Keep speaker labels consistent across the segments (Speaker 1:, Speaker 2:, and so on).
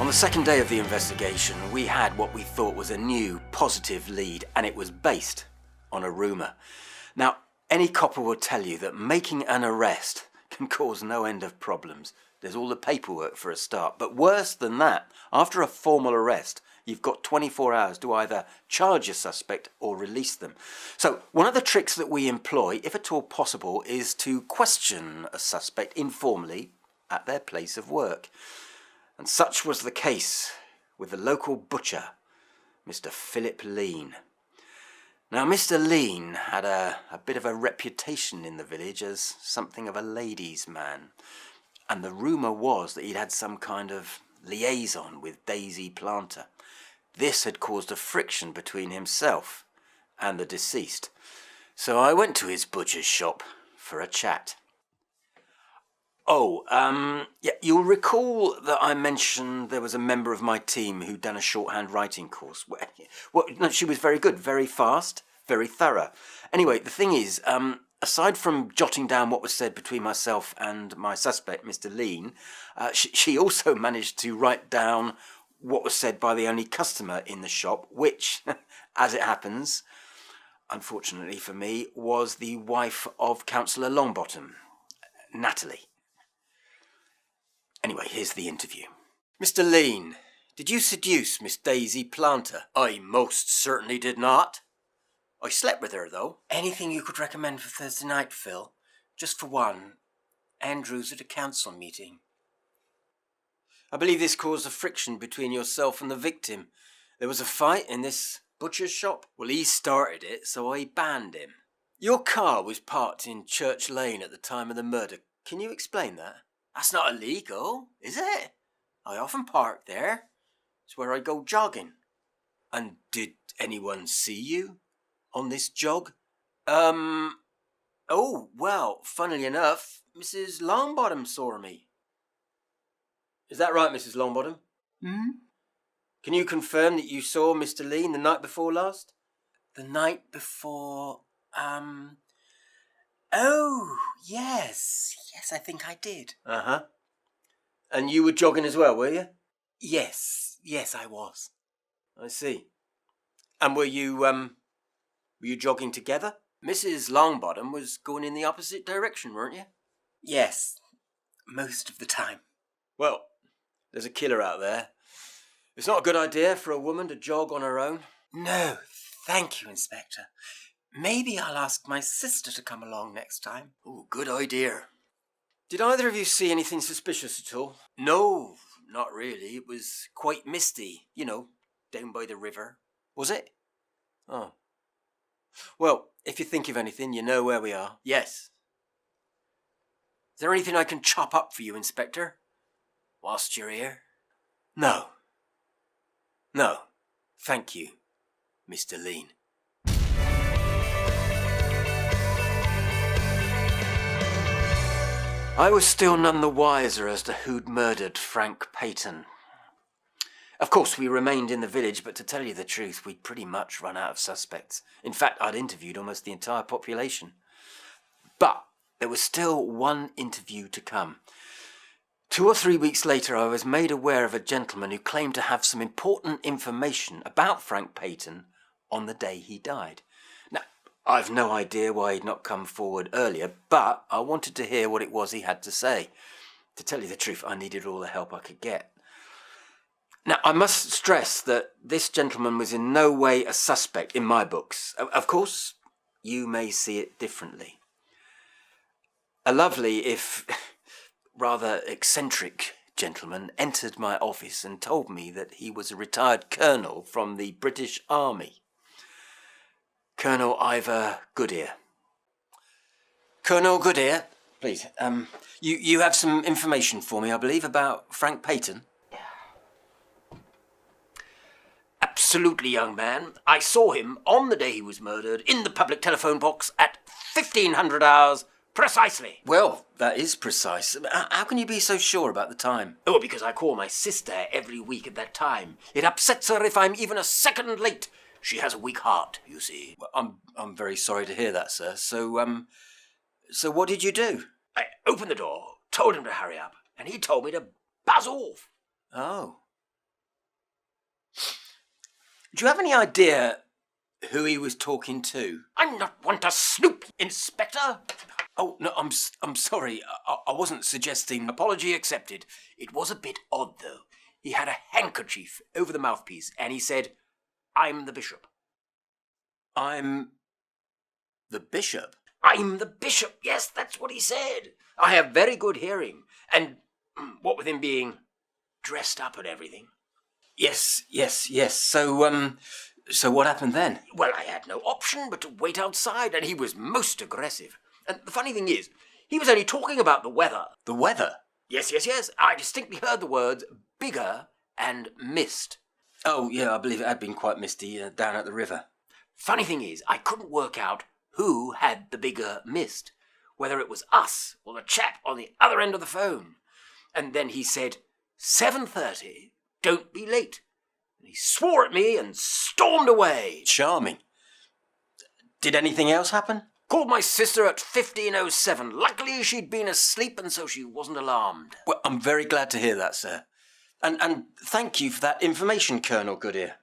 Speaker 1: the second day of the investigation, we had what we thought was a new, positive lead, and it was based on a rumour. Now, any copper will tell you that making an arrest can cause no end of problems. There's all the paperwork for a start, but worse than that, after a formal arrest, you've got 24 hours to either charge a suspect or release them. So one of the tricks that we employ, if at all possible, is to question a suspect informally at their place of work. And such was the case with the local butcher, Mr. Philip Lean. Now, Mr. Lean had a bit of a reputation in the village as something of a ladies' man. And the rumour was that he'd had some kind of liaison with Daisy Planter. This had caused a friction between himself and the deceased. So I went to his butcher's shop for a chat. Yeah, you'll recall that I mentioned there was a member of my team who'd done a shorthand writing course. Well, no, she was very good, very fast, very thorough. Anyway, the thing is, aside from jotting down what was said between myself and my suspect, Mr. Lean, she also managed to write down what was said by the only customer in the shop, which, as it happens, unfortunately for me, was the wife of Councillor Longbottom, Natalie. Anyway, here's the interview. Mr. Lean, did you seduce Miss Daisy Planter? I most certainly did not. I slept with her, though. Anything you could recommend for Thursday night, Phil? Just for one. Andrew's at a council meeting. I believe this caused a friction between yourself and the victim. There was a fight in this butcher's shop. Well, he started it, so I banned him. Your car was parked in Church Lane at the time of the murder. Can you explain that? That's not illegal, is it? I often park there. It's where I go jogging. And did anyone see you on this jog? Oh, well, funnily enough, Mrs. Longbottom saw me. Is that right, Mrs. Longbottom? Can you confirm that you saw Mr. Lean the night before last? The night before, Oh, yes. Yes, I think I did. Uh-huh. And you were jogging as well, were you? Yes, I was. I see. And were you jogging together? Mrs. Longbottom was going in the opposite direction, weren't you? Yes, most of the time. Well, there's a killer out there. It's not a good idea for a woman to jog on her own. No, thank you, Inspector. Maybe I'll ask my sister to come along next time. Oh, good idea. Did either of you see anything suspicious at all? No, not really. It was quite misty, down by the river. Was it? Oh. Well, if you think of anything, you know where we are. Yes. Is there anything I can chop up for you, Inspector? Whilst you're here? No. Thank you, Mr. Lean. I was still none the wiser as to who'd murdered Frank Peyton. Of course, we remained in the village, but to tell you the truth, we'd pretty much run out of suspects. In fact, I'd interviewed almost the entire population. But there was still one interview to come. 2 or 3 weeks later, I was made aware of a gentleman who claimed to have some important information about Frank Peyton on the day he died. Now, I've no idea why he'd not come forward earlier, but I wanted to hear what it was he had to say. To tell you the truth, I needed all the help I could get. Now, I must stress that this gentleman was in no way a suspect in my books. Of course, you may see it differently. A lovely, if rather eccentric gentleman entered my office and told me that he was a retired colonel from the British Army. Colonel Ivor Goodear. Colonel Goodear, please, you have some information for me, I believe, about Frank Peyton? Absolutely, young man. I saw him on the day he was murdered in the public telephone box at 1500 hours precisely. Well, that is precise. How can you be so sure about the time? Oh, because I call my sister every week at that time. It upsets her if I'm even a second late. She has a weak heart, you see. Well, I'm very sorry to hear that, sir. So what did you do? I opened the door, told him to hurry up, and he told me to buzz off. Oh. Do you have any idea who he was talking to? I'm not one to snoop, Inspector. Oh, no, I'm sorry. I wasn't suggesting. Apology accepted. It was a bit odd, though. He had a handkerchief over the mouthpiece, and he said, "I'm the bishop." I'm the bishop? I'm the bishop. Yes, that's what he said. I have very good hearing. And what with him being dressed up and everything. Yes. So what happened then? Well, I had no option but to wait outside, and he was most aggressive. And the funny thing is, he was only talking about the weather. The weather? Yes. I distinctly heard the words bigger and mist. Oh, yeah, I believe it had been quite misty down at the river. Funny thing is, I couldn't work out who had the bigger mist, whether it was us or the chap on the other end of the phone. And then he said, 7:30, don't be late. And he swore at me and stormed away. Charming. Did anything else happen? Called my sister at 15:07. Luckily, she'd been asleep and so she wasn't alarmed. Well, I'm very glad to hear that, sir. And thank you for that information, Colonel Goodear.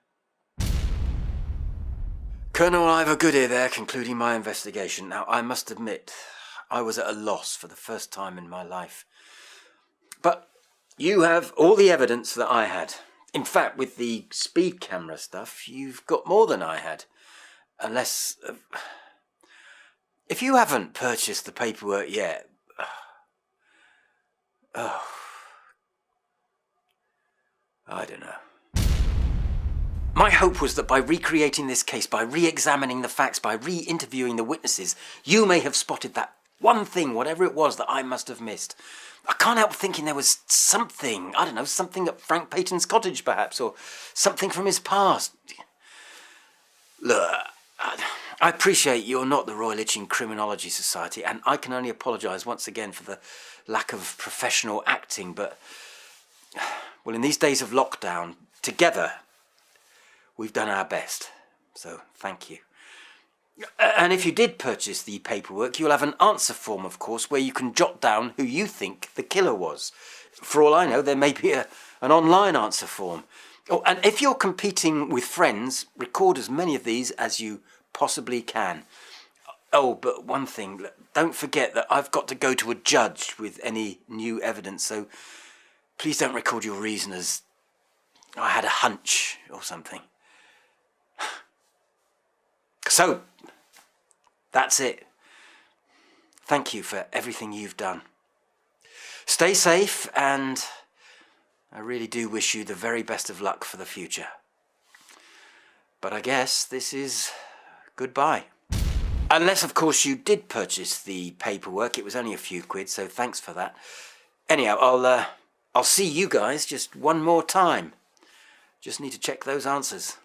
Speaker 1: Colonel Ivor Goodear there, concluding my investigation. Now, I must admit, I was at a loss for the first time in my life. But you have all the evidence that I had. In fact, with the speed camera stuff, you've got more than I had. Unless... if you haven't purchased the paperwork yet... I don't know. My hope was that by recreating this case, by re-examining the facts, by re-interviewing the witnesses, you may have spotted that one thing, whatever it was, that I must have missed. I can't help thinking there was something, I don't know, something at Frank Payton's cottage perhaps, or something from his past. Look, I appreciate you're not the Royal Itching Criminology Society, and I can only apologise once again for the lack of professional acting, but, well, in these days of lockdown, together, we've done our best, so thank you. And if you did purchase the paperwork, you'll have an answer form, of course, where you can jot down who you think the killer was. For all I know, there may be an online answer form. Oh, and if you're competing with friends, record as many of these as you possibly can. Oh, but one thing, don't forget that I've got to go to a judge with any new evidence, so please don't record your reason as I had a hunch or something. So, that's it. Thank you for everything you've done. Stay safe, and I really do wish you the very best of luck for the future. But I guess this is goodbye. Unless, of course, you did purchase the paperwork. It was only a few quid, so thanks for that. Anyhow, I'll see you guys just one more time. Just need to check those answers.